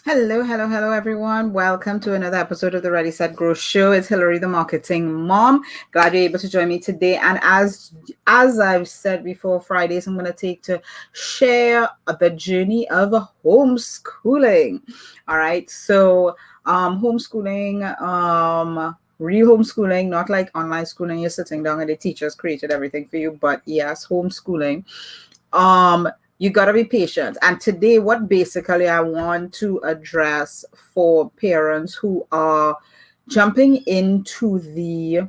Hello, hello, hello, everyone. Welcome to another episode of the Ready Set Grow Show. It's Hillary, the marketing mom. Glad you're able to join me today. And as I've said before, Fridays I'm going to take to share the journey of homeschooling. All right, so homeschooling. Real homeschooling, not like online schooling. You're sitting down and the teachers created everything for you, but yes, homeschooling. um you got to be patient. And today, what basically I want to address for parents who are jumping into the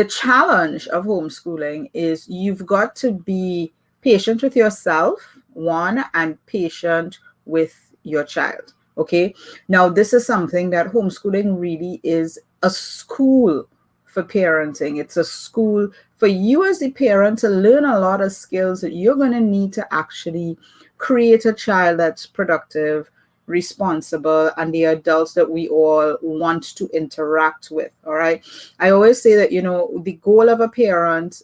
challenge of homeschooling is you've got to be patient with yourself, one, and patient with your child. Okay. Now, this is something that homeschooling really is a school for parenting. It's a school for you as a parent to learn a lot of skills that you're going to need to actually create a child that's productive, responsible, and the adults that we all want to interact with. All right. I always say that, the goal of a parent,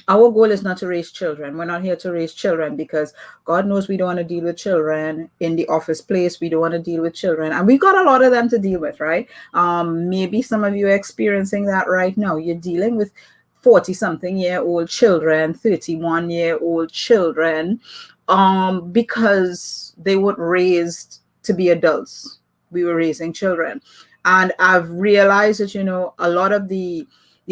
our goal is not to raise children. We're not here to raise children because God knows we don't want to deal with children in the office place. We don't want to deal with children. And we've got a lot of them to deal with, right? Maybe some of you are experiencing that right now. You're dealing with 40 something year old children, 31-year-old children, because they weren't raised to be adults. We were raising children. And I've realized that, a lot of the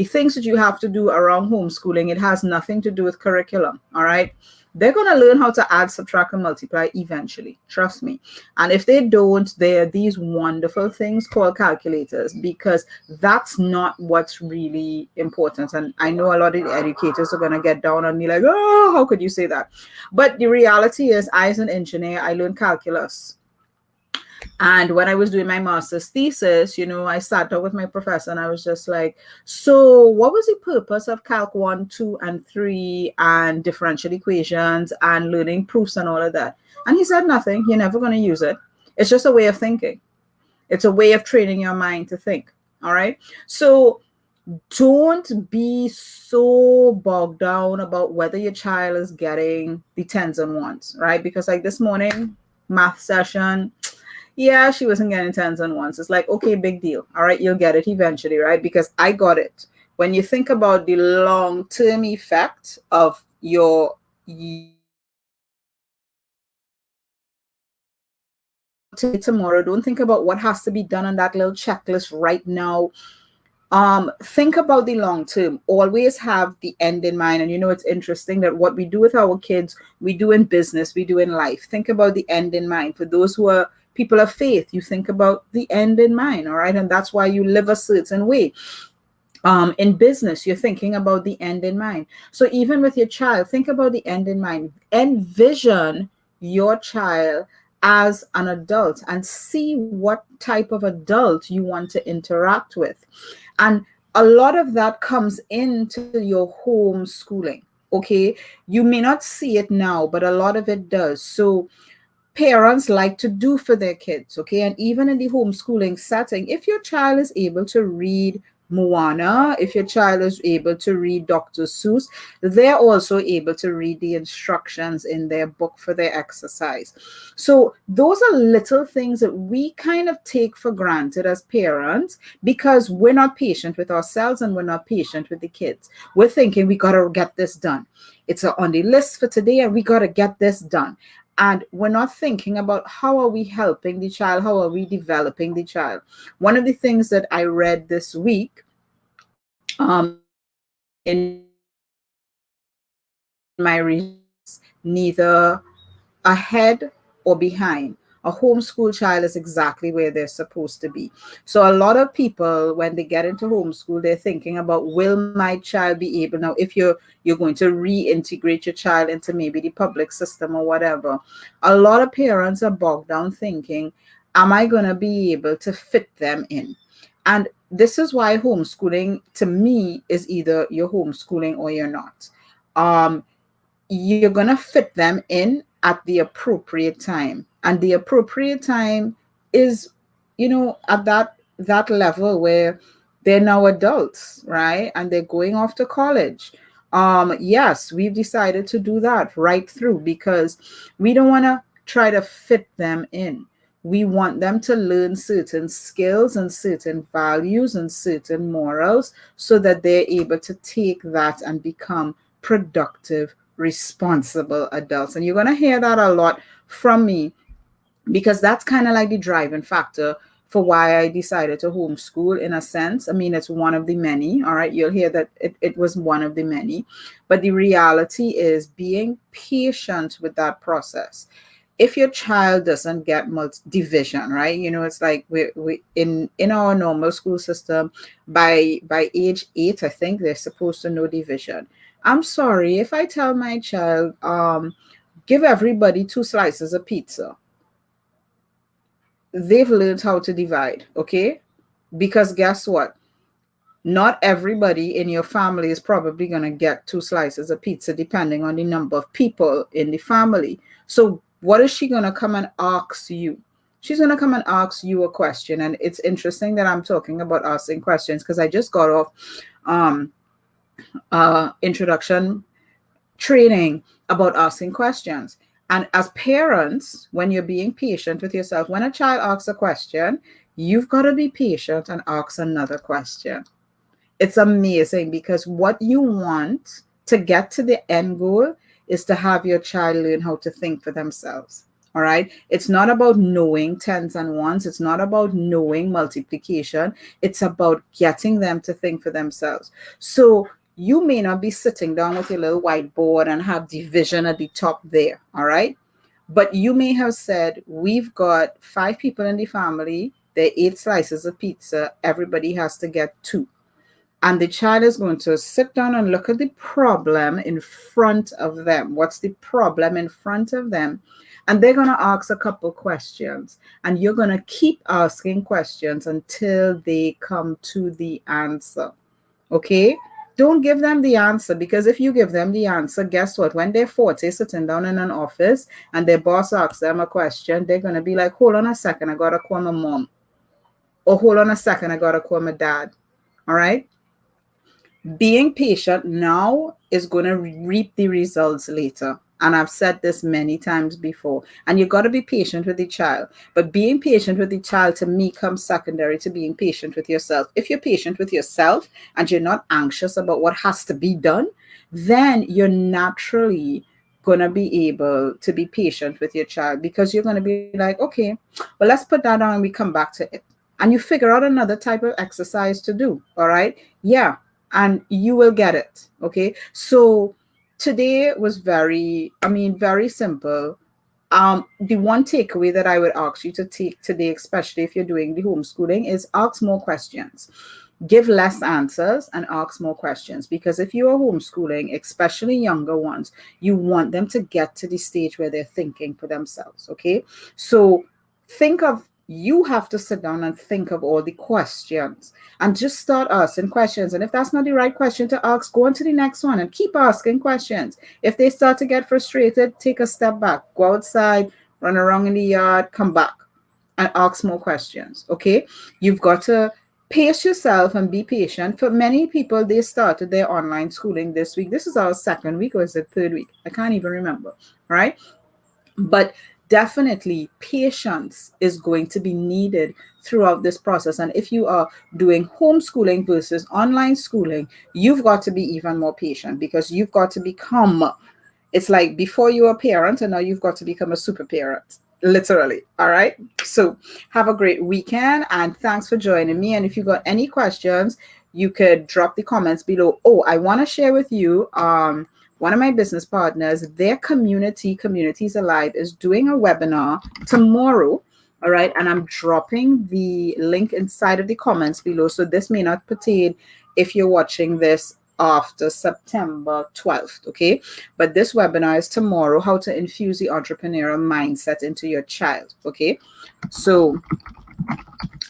things that you have to do around homeschooling, it has nothing to do with curriculum. All right. They're going to learn how to add, subtract, and multiply eventually. Trust me. And if they don't, there are these wonderful things called calculators, because that's not what's really important. And I know a lot of the educators are going to get down on me like, oh, how could you say that? But the reality is, I, as an engineer, I learned calculus. And when I was doing my master's thesis, I sat down with my professor and I was just like, so what was the purpose of Calc 1, 2, and 3 and differential equations and learning proofs and all of that? And he said, nothing. You're never going to use it. It's just a way of thinking. It's a way of training your mind to think. All right. So don't be so bogged down about whether your child is getting the tens and ones, right? Because like this morning, math session, yeah, she wasn't getting tens and ones. It's like, okay, big deal. All right, you'll get it eventually, right? Because I got it. When you think about the long-term effect of your tomorrow, don't think about what has to be done on that little checklist right now. Think about the long term. Always have the end in mind. And it's interesting that what we do with our kids, we do in business, we do in life. Think about the end in mind. For those who are people of faith, you think about the end in mind. All right. And that's why you live a certain way. In business, you're thinking about the end in mind. So even with your child, think about the end in mind. Envision your child as an adult and see what type of adult you want to interact with. And a lot of that comes into your homeschooling. Okay. You may not see it now, but a lot of it does. So parents like to do for their kids. Okay. And even in the homeschooling setting, if your child is able to read Moana, if your child is able to read Dr. Seuss, they're also able to read the instructions in their book for their exercise. So those are little things that we kind of take for granted as parents because we're not patient with ourselves and we're not patient with the kids. We're thinking we got to get this done. It's on the list for today and we got to get this done. And we're not thinking about how are we helping the child, how are we developing the child. One of the things that I read this week, in my research, neither ahead or behind. A homeschool child is exactly where they're supposed to be. So a lot of people, when they get into homeschool, they're thinking about, will my child be able, now if you're going to reintegrate your child into maybe the public system or whatever, a lot of parents are bogged down thinking, am I going to be able to fit them in? And this is why homeschooling to me is either you're homeschooling or you're not. You're going to fit them in at the appropriate time, and the appropriate time is at that level where they're now adults, right? And they're going off to college. Yes, we've decided to do that right through because we don't want to try to fit them in. We want them to learn certain skills and certain values and certain morals so that they're able to take that and become productive, responsible adults. And you're going to hear that a lot from me, because that's kind of like the driving factor for why I decided to homeschool, in a sense. I mean, it's one of the many. All right. You'll hear that it was one of the many. But the reality is being patient with that process. If your child doesn't get division, right? It's like we in our normal school system, by age 8, I think they're supposed to know division. I'm sorry if I tell my child, give everybody 2 slices of pizza, they've learned how to divide, okay? Because guess what? Not everybody in your family is probably going to get 2 slices of pizza, depending on the number of people in the family. So what is she going to come and ask you? She's going to come and ask you a question. And it's interesting that I'm talking about asking questions, because I just got off introduction training about asking questions. And as parents, when you're being patient with yourself, when a child asks a question, you've got to be patient and ask another question. It's amazing, because what you want to get to the end goal is to have your child learn how to think for themselves. All right. It's not about knowing tens and ones. It's not about knowing multiplication. It's about getting them to think for themselves. So you may not be sitting down with your little whiteboard and have division at the top there. All right. But you may have said, we've got 5 people in the family. There are 8 slices of pizza. Everybody has to get 2. And the child is going to sit down and look at the problem in front of them. What's the problem in front of them? And they're going to ask a couple questions. And you're going to keep asking questions until they come to the answer. Okay? Don't give them the answer, because if you give them the answer, guess what? When they're 40, sitting down in an office and their boss asks them a question, they're going to be like, hold on a second, I got to call my mom. Or hold on a second, I got to call my dad. All right? Being patient now is going to reap the results later. And I've said this many times before. And you got to be patient with the child. But being patient with the child, to me, comes secondary to being patient with yourself. If you're patient with yourself and you're not anxious about what has to be done, then you're naturally going to be able to be patient with your child, because you're going to be like, okay, well, let's put that down and we come back to it. And you figure out another type of exercise to do. All right. Yeah. And you will get it. Okay. So today was very simple. The one takeaway that I would ask you to take today, especially if you're doing the homeschooling, is ask more questions. Give less answers and ask more questions. Because if you are homeschooling, especially younger ones, you want them to get to the stage where they're thinking for themselves. Okay. So you have to sit down and think of all the questions and just start asking questions. And if that's not the right question to ask, go on to the next one and keep asking questions. If they start to get frustrated, take a step back, go outside, run around in the yard, come back and ask more questions. Okay. You've got to pace yourself and be patient. For many people, they started their online schooling this week. This is our 2nd week, or is it 3rd week? I can't even remember. Right. But definitely patience is going to be needed throughout this process. And if you are doing homeschooling versus online schooling, you've got to be even more patient, because you've got to become, it's like before you were a parent and now you've got to become a super parent, literally. All right. So have a great weekend and thanks for joining me. And if you got any questions, you could drop the comments below. Oh, I want to share with you, one of my business partners, their Communities Alive, is doing a webinar tomorrow. All right. And I'm dropping the link inside of the comments below. So this may not pertain if you're watching this after September 12th. Okay. But this webinar is tomorrow, how to infuse the entrepreneurial mindset into your child. Okay. So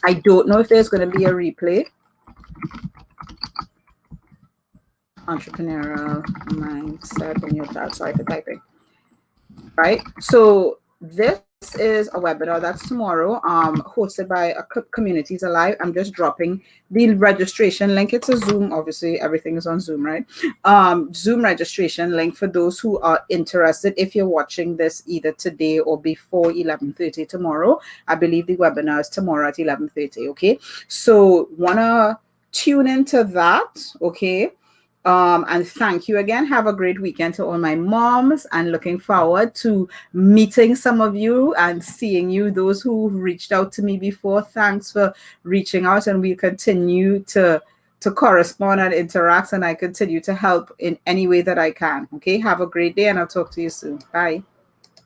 I don't know if there's going to be a replay. Entrepreneurial mindset in your child. Sorry for typing. Right. So this is a webinar that's tomorrow, hosted by a Communities Alive. I'm just dropping the registration link. It's a Zoom, obviously everything is on Zoom, right? Zoom registration link for those who are interested. If you're watching this either today or before 11:30 tomorrow, I believe the webinar is tomorrow at 11:30. Okay, so wanna tune into that. Okay. And thank you again. Have a great weekend to all my moms, and looking forward to meeting some of you and seeing you. Those who reached out to me before, thanks for reaching out, and we'll continue to correspond and interact, and I continue to help in any way that I can. Okay, have a great day, and I'll talk to you soon. Bye.